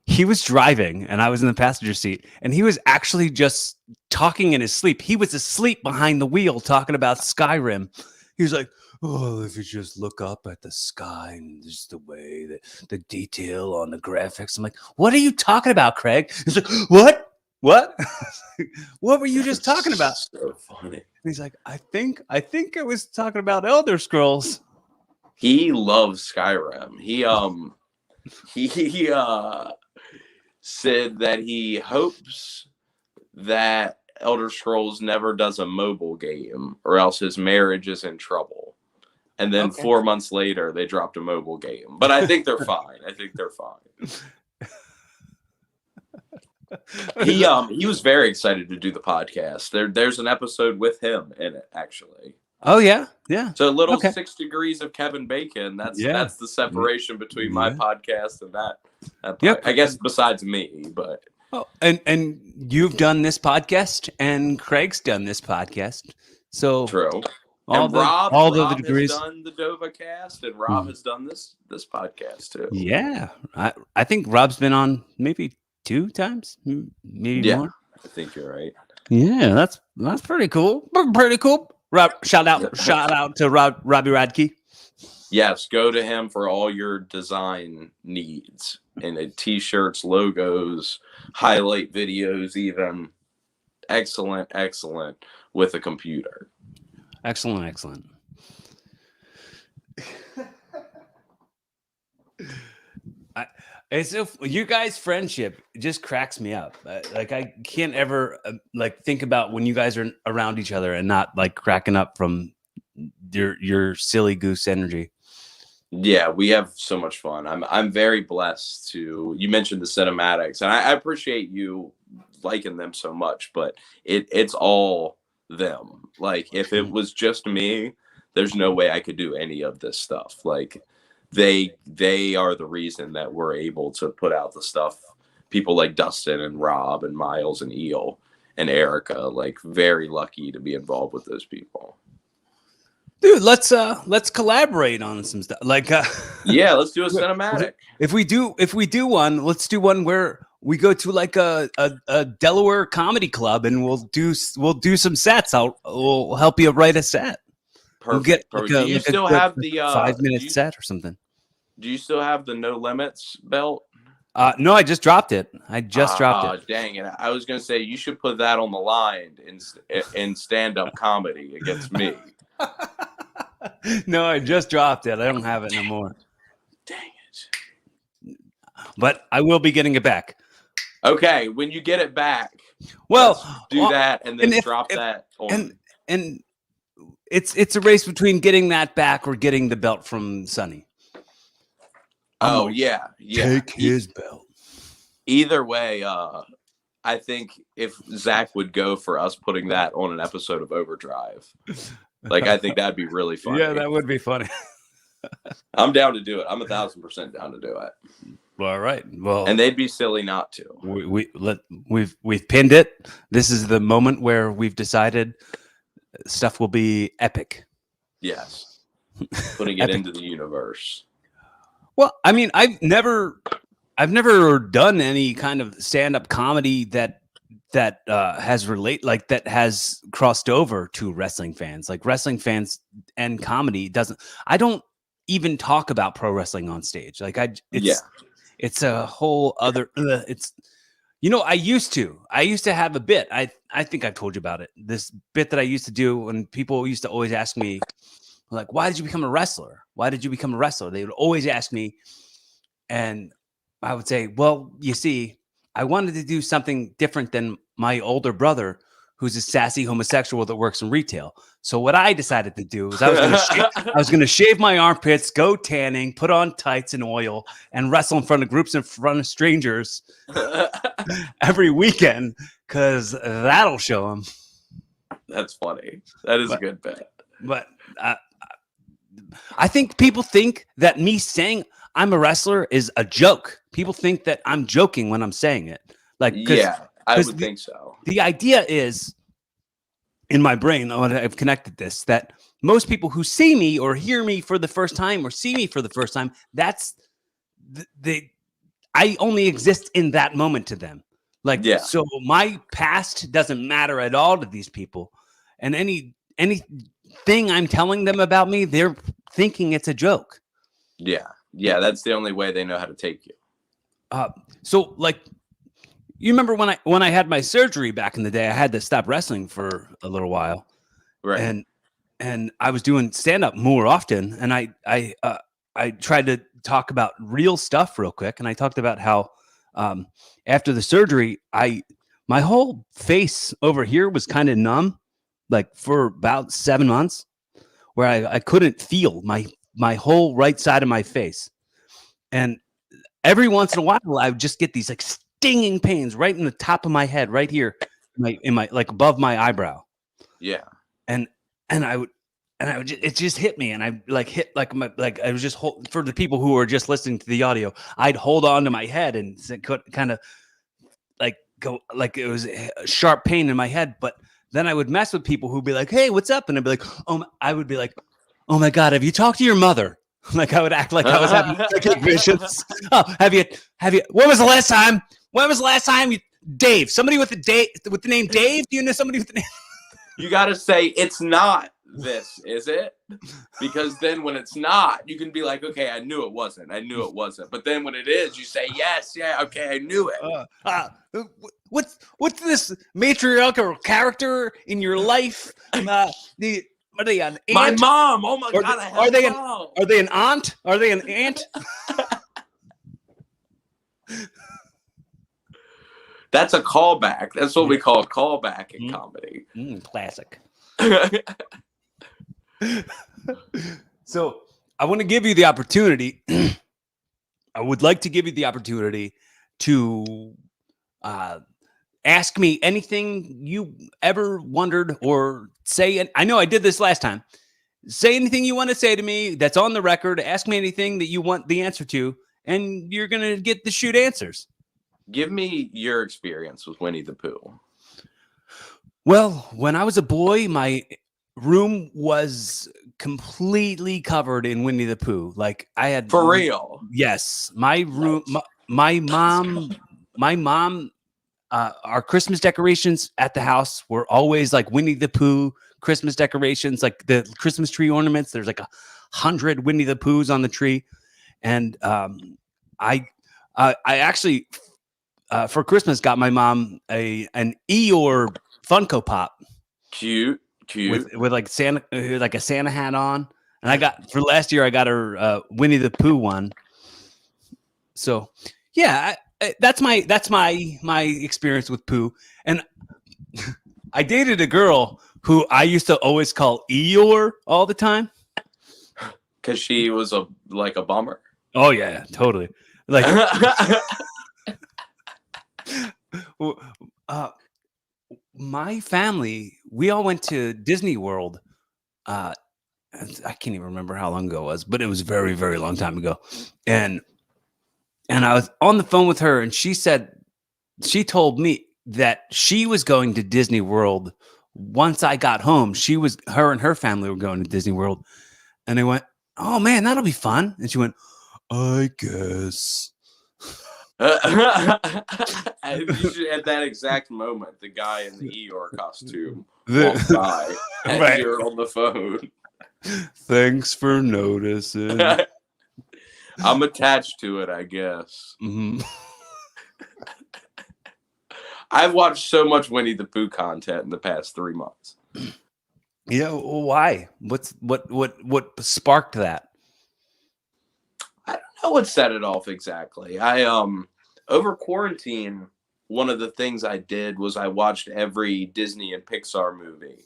he was driving and I was in the passenger seat, and he was actually just talking in his sleep. He was asleep behind the wheel talking about Skyrim. He was like, oh, if you just look up at the sky and just the way that the detail on the graphics. I'm like, what are you talking about, Craig? He's like, what? What? What were you just talking about? So funny. And he's like, I think I was talking about Elder Scrolls. He loves Skyrim. He said that he hopes that Elder Scrolls never does a mobile game, or else his marriage is in trouble. And then 4 months later, they dropped a mobile game. But I think they're fine. He was very excited to do the podcast. There's an episode with him in it, actually. Oh yeah. So a little 6 degrees of Kevin Bacon. That's the separation between my podcast and that. Yep. I guess besides me, but. Oh, and you've done this podcast, and Craig's done this podcast. So true. Rob degrees. Has done the Dova cast, and Rob has done this podcast too. Yeah, I think Rob's been on maybe 2 times, maybe more. I think you're right. Yeah, that's pretty cool. Pretty cool. Rob, shout out to Robbie Radke. Yes, go to him for all your design needs, and t-shirts, logos, highlight videos, even. Excellent with a computer. Excellent. You guys' friendship just cracks me up. Like I can't ever think about when you guys are around each other and not like cracking up from your silly goose energy. Yeah, we have so much fun. I'm very blessed to. You mentioned the cinematics, and I appreciate you liking them so much. But it's all them. Like if it was just me, there's no way I could do any of this stuff. Like they are the reason that we're able to put out the stuff. People like Dustin and Rob and Miles and Eel and Erica, like very lucky to be involved with those people. Dude, let's collaborate on some stuff. Like yeah, let's do a cinematic. If we do one, let's do one where we go to like a Delaware comedy club and we'll do some sets. We'll help you write a set. Perfect. We'll get do you still have the 5-minute set or something? Do you still have the No Limits belt? No, I just dropped it. Dropped it. Dang it! I was gonna say you should put that on the line in stand-up comedy against me. No, I just dropped it. I don't have it no more. Dang it! But I will be getting it back. Okay, when you get it back, well, do that and then drop that on. And it's a race between getting that back or getting the belt from Sonny. Oh yeah. Take his belt. Either way, I think if Zach would go for us putting that on an episode of Overdrive, like I think that'd be really funny. Yeah, that would be funny. I'm down to do it. I'm 1,000% down to do it. All right. Well, and they'd be silly not to. We've pinned it. This is the moment where we've decided stuff will be epic. Yes. Putting it into the universe. Well, I mean, I've never done any kind of stand-up comedy that has crossed over to wrestling fans. Like wrestling fans and comedy I don't even talk about pro wrestling on stage. Like it's a whole other I used to have a bit. I think I've told you about it. This bit that I used to do when people used to always ask me, like, why did you become a wrestler? Why did you become a wrestler? They would always ask me, and I would say, well, you see, I wanted to do something different than my older brother, who's a sassy homosexual that works in retail. So what I decided to do was I was going to shave my armpits, go tanning, put on tights and oil, and wrestle in front of groups, in front of strangers every weekend, because that'll show them. That's funny. That is a good bet. But I think people think that me saying I'm a wrestler is a joke. People think that I'm joking when I'm saying it. Like, I would think so. The idea is, in my brain, I've connected this, that most people who see me or hear me for the first time or see me for the first time, I only exist in that moment to them. Like, Yeah. so my past doesn't matter at all to these people. And anything I'm telling them about me, they're thinking it's a joke. Yeah. Yeah. That's the only way they know how to take you. So like, you remember when I had my surgery back in the day, I had to stop wrestling for a little while. Right. And I was doing stand up more often. And I tried to talk about real stuff real quick. And I talked about how, after the surgery, my whole face over here was kind of numb, like for about 7 months, where I couldn't feel my whole right side of my face. And every once in a while, I would just get these like stinging pains right in the top of my head, right here, in my like above my eyebrow. Yeah. And I would it just hit me, and I like hit like I was just for the people who are just listening to the audio, I'd hold on to my head and kind of like go like it was a sharp pain in my head. But then I would mess with people who'd be like, "Hey, what's up?" And I'd be like, I would be like, "Oh my God, have you talked to your mother?" Like I would act like I was having psychic visions. Oh, have you? When was the last time? Dave? Somebody with the name Dave? Do you know somebody with the name? You got to say, it's not this, is it? Because then when it's not, you can be like, okay, I knew it wasn't. But then when it is, you say, yes, yeah, okay, I knew it. What's this matriarchal character in your life? Are they an aunt? My mom. Oh my God, are they an aunt? Are they an aunt? That's a callback. That's what we call a callback in comedy. Classic. So I want to give you the opportunity. I would like to give you the opportunity to ask me anything you ever wondered or say. And I know I did this last time. Say anything you want to say to me that's on the record. Ask me anything that you want the answer to, and you're going to get the shoot answers. Give me your experience with Winnie the Pooh. Well, when I was a boy, my room was completely covered in Winnie the Pooh. Like I had for real. Yes, my room. My mom. Our Christmas decorations at the house were always like Winnie the Pooh Christmas decorations, like the Christmas tree ornaments. There's like 100 Winnie the Poohs on the tree, and I actually. For Christmas, got my mom an Eeyore Funko Pop, cute, with like a Santa hat on, and I got for last year I got her Winnie the Pooh one. So, yeah, that's my experience with Pooh, and I dated a girl who I used to always call Eeyore all the time because she was a bummer. Oh yeah, totally. Like. My family, we all went to Disney World. I can't even remember how long ago it was, but it was a very, very long time ago. And I was on the phone with her, and she told me that she was going to Disney World once I got home. Her and her family were going to Disney World. And I went, "Oh man, that'll be fun." And she went, "I guess." At that exact moment, the guy in the Eeyore costume walked by and right. You're on the phone. Thanks for noticing. I'm attached to it, I guess. Mm-hmm. I've watched so much Winnie the Pooh content in the past 3 months. Yeah, why? What sparked that? I don't know what set it off exactly. I over quarantine, one of the things I did was I watched every Disney and Pixar movie,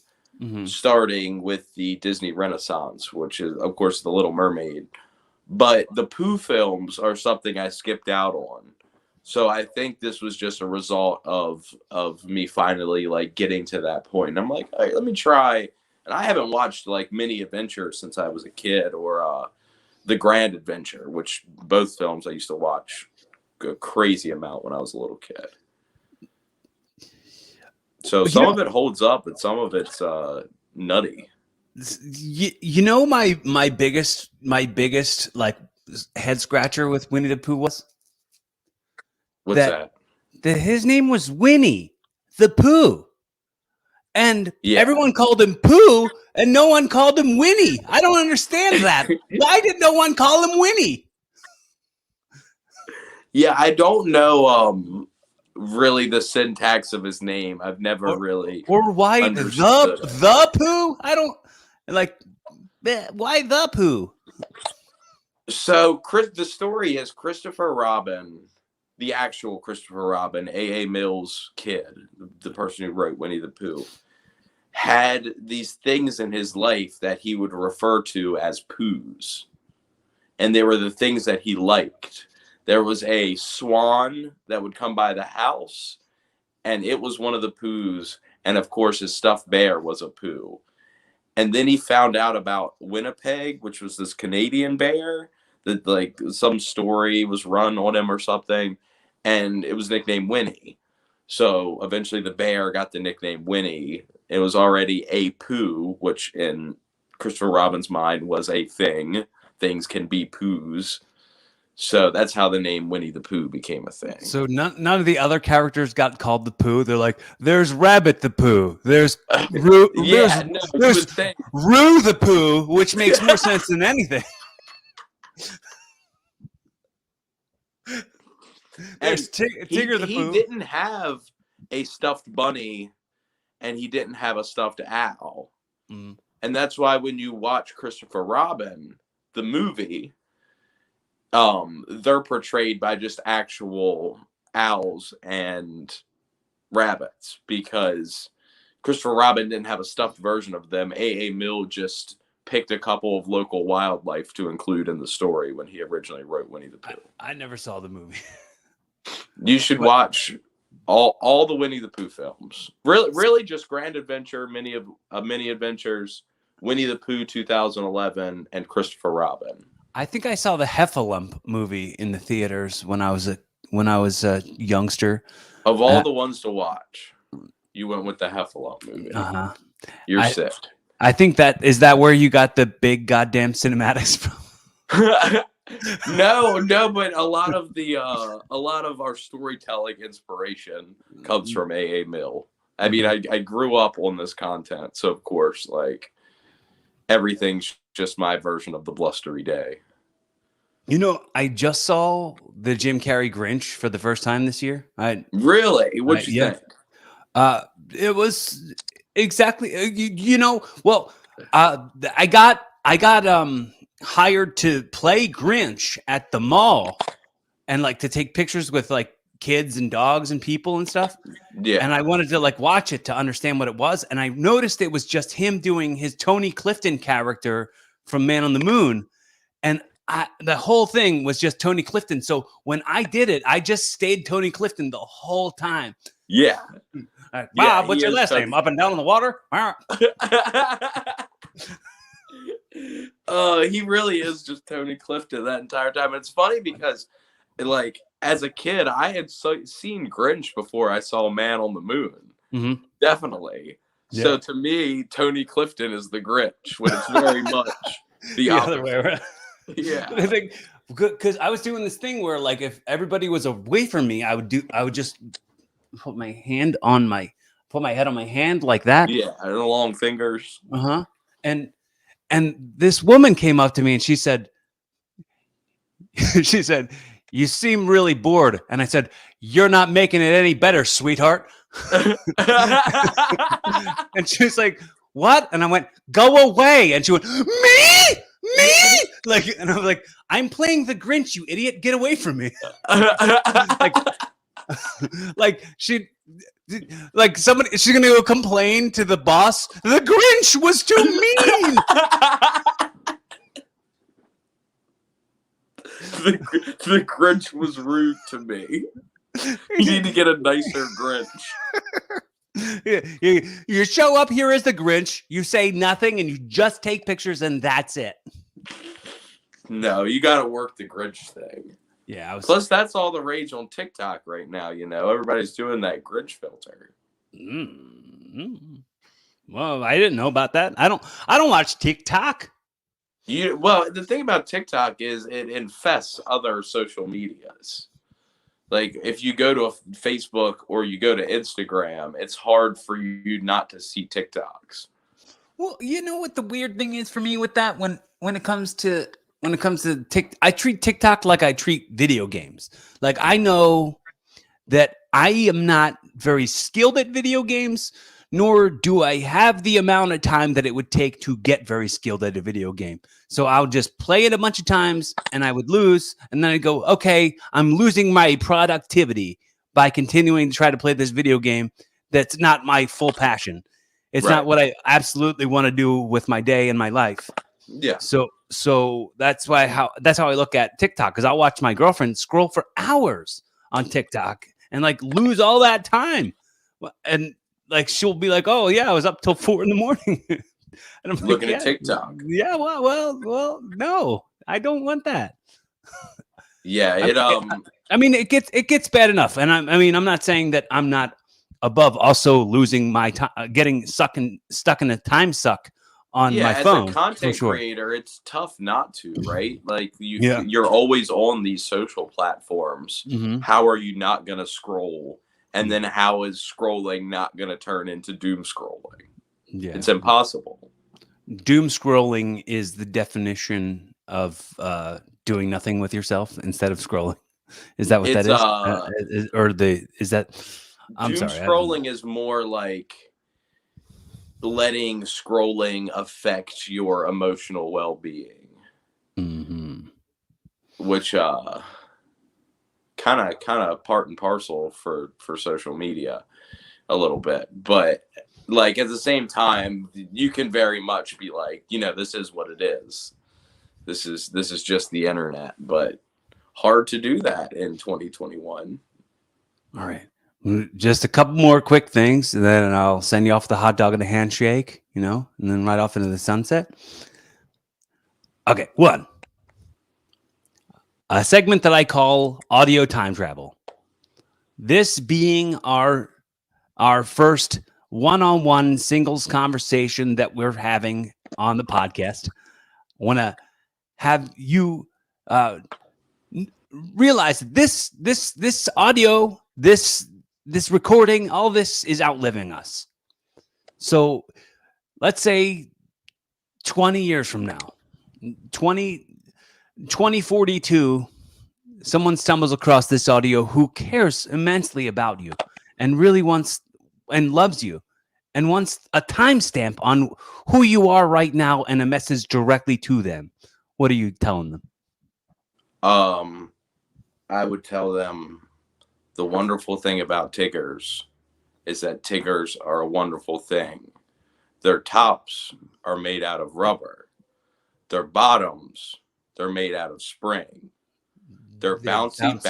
starting with the Disney Renaissance, which is, of course, The Little Mermaid. But the Pooh films are something I skipped out on. So I think this was just a result of me finally like getting to that point. And I'm like, all right, let me try. And I haven't watched like Mini Adventure since I was a kid, or The Grand Adventure, which both films I used to watch a crazy amount when I was a little kid. So some of it holds up, and some of it's nutty. You know, my biggest like head scratcher with Winnie the Pooh was What's that? His name was Winnie the Pooh. And Yeah. everyone called him Pooh, and no one called him Winnie. I don't understand that. Why did no one call him Winnie? Yeah, I don't know really the syntax of his name. I've never really or why understood the Pooh? I don't like why the Pooh? So the story is Christopher Robin, the actual Christopher Robin, A.A. Mills' kid, the person who wrote Winnie the Pooh, had these things in his life that he would refer to as Poohs. And they were the things that he liked. There was a swan that would come by the house, and it was one of the Poohs. And of course, his stuffed bear was a Pooh. And then he found out about Winnipeg, which was this Canadian bear that like some story was run on him or something. And it was nicknamed Winnie. So eventually the bear got the nickname Winnie. It was already a Pooh, which in Christopher Robin's mind was a thing. Things can be Poohs. So that's how the name Winnie the Pooh became a thing. So none of the other characters got called the Pooh. They're like, there's Rabbit the Pooh. There's Roo, there's Roo the Pooh, which makes more sense than anything. There's Tigger the Pooh. He didn't have a stuffed bunny, and he didn't have a stuffed owl. Mm. And that's why when you watch Christopher Robin, the movie, they're portrayed by just actual owls and rabbits, because Christopher Robin didn't have a stuffed version of them. A.A. Mill just picked a couple of local wildlife to include in the story when he originally wrote Winnie the Pooh. I never saw the movie. You should watch all the Winnie the Pooh films. Really just Grand Adventure, Mini Adventures, Winnie the Pooh 2011, and Christopher Robin. I think I saw the Heffalump movie in the theaters when I was a youngster. Of all the ones to watch, you went with the Heffalump movie. Uh-huh. You're sick. I think is that where you got the big goddamn cinematics from? No, but a lot of our storytelling inspiration comes from A.A. Mill. I mean, I grew up on this content, so of course, like, everything's just my version of the blustery day. You know, I just saw the Jim Carrey Grinch for the first time this year. Really? What'd you think? It was exactly, I got hired to play Grinch at the mall and like to take pictures with like kids and dogs and people and stuff. Yeah. And I wanted to like watch it to understand what it was. And I noticed it was just him doing his Tony Clifton character from Man on the Moon. And the whole thing was just Tony Clifton. So when I did it, I just stayed Tony Clifton the whole time. Yeah. Bob, what's your last name? Up and down in the water? He really is just Tony Clifton that entire time. And it's funny because, like, as a kid, I had seen Grinch before I saw Man on the Moon. Mm-hmm. Definitely. Yeah. So to me, Tony Clifton is the Grinch when it's very much the other way around. Yeah. I think because I was doing this thing where, like, if everybody was away from me, I would just put my head on my hand like that. Yeah, and the long fingers. Uh-huh. And this woman came up to me and she said, "You seem really bored." And I said, "You're not making it any better, sweetheart." And she was like, "What?" And I went, "Go away." And she went, Me? Like, and I was like, "I'm playing the Grinch, you idiot. Get away from me." like she's gonna go complain to the boss. The Grinch was too mean. The Grinch was rude to me. You need to get a nicer Grinch. You show up here as the Grinch, you say nothing, and you just take pictures, and that's it. No, you got to work the Grinch thing. Yeah. Plus, that's all the rage on TikTok right now. You know, everybody's doing that Grinch filter. Mm-hmm. Well, I didn't know about that. I don't watch TikTok. Well, the thing about TikTok is it infests other social medias. Like if you go to a Facebook or you go to Instagram, it's hard for you not to see TikToks. Well, you know what the weird thing is for me with that when it comes to I treat TikTok like I treat video games. Like I know that I am not very skilled at video games, nor do I have the amount of time that it would take to get very skilled at a video game. So I'll just play it a bunch of times and I would lose. And then I go, okay, I'm losing my productivity by continuing to try to play this video game that's not my full passion. It's Right. not what I absolutely want to do with my day and my life. Yeah. So that's how I look at TikTok, because I'll watch my girlfriend scroll for hours on TikTok and like lose all that time. And like she'll be like, "Oh yeah, I was up till 4 a.m." and I'm Looking like, at TikTok. Yeah, well, no, I don't want that. Yeah, I mean, it gets bad enough, and I'm not saying that I'm not above also losing my time, getting stuck in a time suck on my phone. As a content creator, it's tough not to, right? Like Yeah. you're always on these social platforms. Mm-hmm. How are you not going to scroll? And then how is scrolling not going to turn into doom scrolling? Yeah. It's impossible. Doom scrolling is the definition of doing nothing with yourself instead of scrolling. Is that what that is? Is that? I'm doom sorry. Scrolling is more like letting scrolling affect your emotional well-being, which kind of part and parcel for social media a little bit, but like at the same time you can very much be like, this is what it is. This is just the internet, but hard to do that in 2021. All right. Just a couple more quick things, and then I'll send you off the hot dog and the handshake, and then right off into the sunset. Okay, one. A segment that I call audio time travel. This being our first one-on-one singles conversation that we're having on the podcast. I want to have you realize that this audio, this recording, all this is outliving us. So let's say 20 years from now, 2042, someone stumbles across this audio who cares immensely about you and really wants and loves you and wants a timestamp on who you are right now and a message directly to them. What are you telling them? I would tell them the wonderful thing about Tiggers is that Tiggers are a wonderful thing. Their tops are made out of rubber. Their bottoms, they're made out of spring. They're bouncy, fun.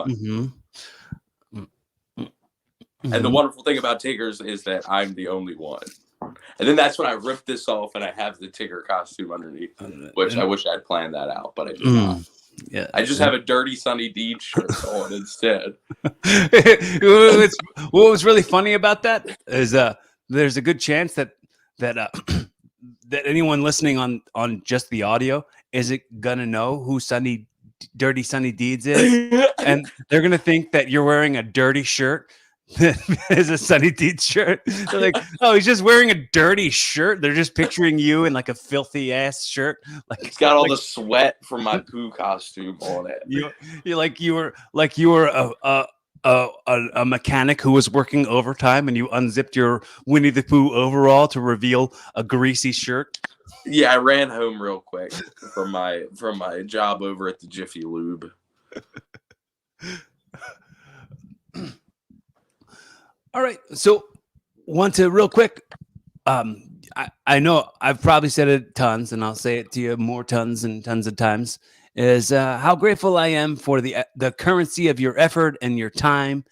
Mm-hmm. And the wonderful thing about Tiggers is that I'm the only one. And then that's when I rip this off and I have the Tigger costume underneath, which I wish I'd planned that out, but I did not. Yeah, I just have a dirty Sunny Deeds shirt on instead. What was really funny about that is there's a good chance that anyone listening on just the audio isn't gonna know who Dirty Sunny Deeds is, and they're gonna think that you're wearing a dirty shirt. Is a Sunny Deeds shirt. They're like, oh, he's just wearing a dirty shirt. They're just picturing you in like a filthy ass shirt. Like it's got all the sweat from my Pooh costume on it. You were a mechanic who was working overtime, and you unzipped your Winnie the Pooh overall to reveal a greasy shirt. Yeah, I ran home real quick from my job over at the Jiffy Lube. All right, so want to real quick. I know I've probably said it tons, and I'll say it to you more tons and tons of times. Is how grateful I am for the currency of your effort and your time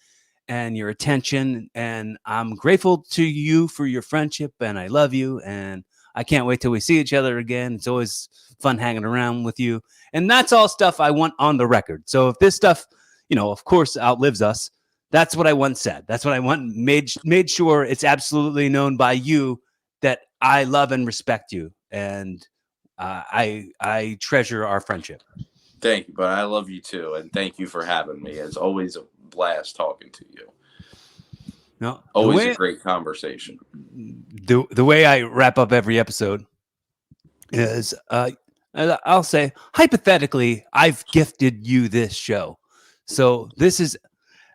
and your attention, and I'm grateful to you for your friendship, and I love you, and I can't wait till we see each other again. It's always fun hanging around with you, and that's all stuff I want on the record. So if this stuff, of course, outlives us. That's what I once said. That's what I want made sure it's absolutely known by you that I love and respect you, and I treasure our friendship. Thank you, but I love you too, and thank you for having me. It's always a blast talking to you. No, always a great conversation. The way I wrap up every episode is I'll say, hypothetically, I've gifted you this show. So this is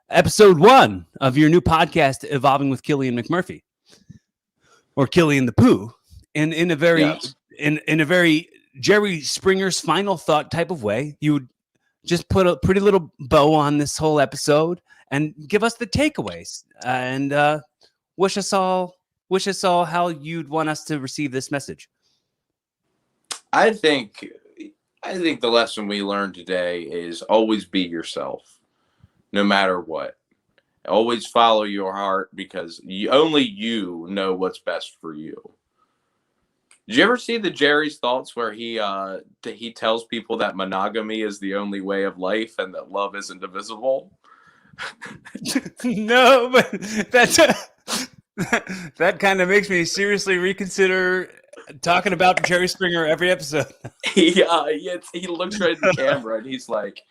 episode 1 of your new podcast, Evolving with Killian McMurphy, or Killian the Pooh, and in a very in a very Jerry Springer's final thought type of way. You would just put a pretty little bow on this whole episode and give us the takeaways and wish us all how you'd want us to receive this message. I think the lesson we learned today is always be yourself, no matter what. Always follow your heart, because only you know what's best for you. Did you ever see the Jerry's Thoughts where he tells people that monogamy is the only way of life and that love isn't divisible? No, but that kind of makes me seriously reconsider talking about Jerry Springer every episode. He looks right at the camera and he's like,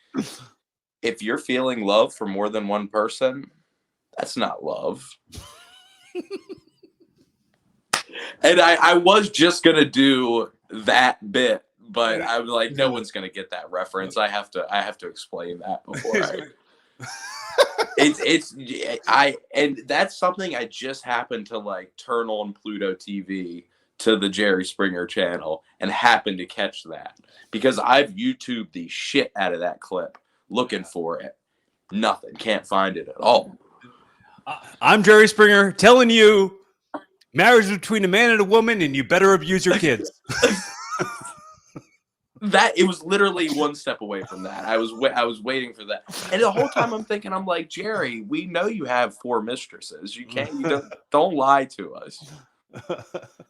if you're feeling love for more than one person, that's not love. And I was just going to do that bit, but I was like, no one's going to get that reference. I have to explain that before and that's something I just happened to like turn on Pluto TV to the Jerry Springer channel and happened to catch that, because I've YouTubed the shit out of that clip looking for it. Nothing. Can't find it at all. I'm Jerry Springer telling you, marriage between a man and a woman, and you better abuse your kids. That it was literally one step away from that. I was waiting for that, and the whole time I'm like, Jerry, we know you have 4 mistresses. You don't lie to us.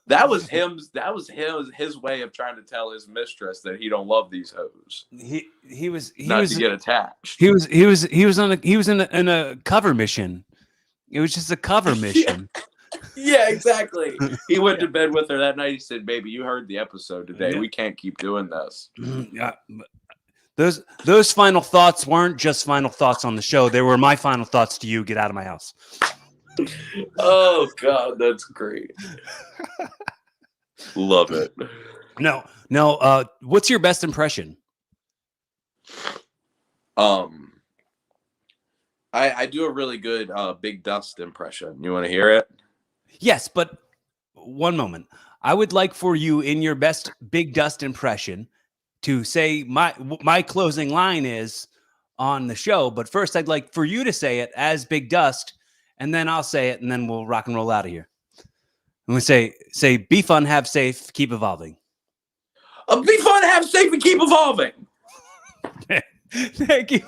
That was his way of trying to tell his mistress that he don't love these hoes. He was to get attached. He was in a cover mission. It was just a cover mission. Yeah, exactly. He went to bed with her that night. He said, "Baby, you heard the episode today. Yeah. We can't keep doing this." Yeah. Those final thoughts weren't just final thoughts on the show. They were my final thoughts to you. Get out of my house. Oh God, that's great. Love it. No. What's your best impression? I do a really good Big Dust impression. You want to hear it? Yes, but one moment. I would like for you, in your best Big Dust impression, to say my closing line is on the show. But first, I'd like for you to say it as Big Dust, and then I'll say it, and then we'll rock and roll out of here. I'm going to say, be fun, have safe, keep evolving. Be fun, have safe, and keep evolving. Thank you.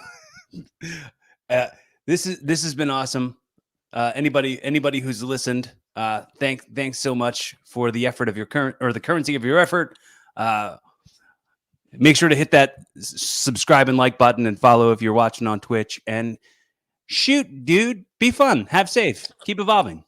This has been awesome. Anybody who's listened, thanks so much for the effort of your the currency of your effort. Make sure to hit that subscribe and like button and follow if you're watching on Twitch. And shoot, dude, be fun, have safe, keep evolving.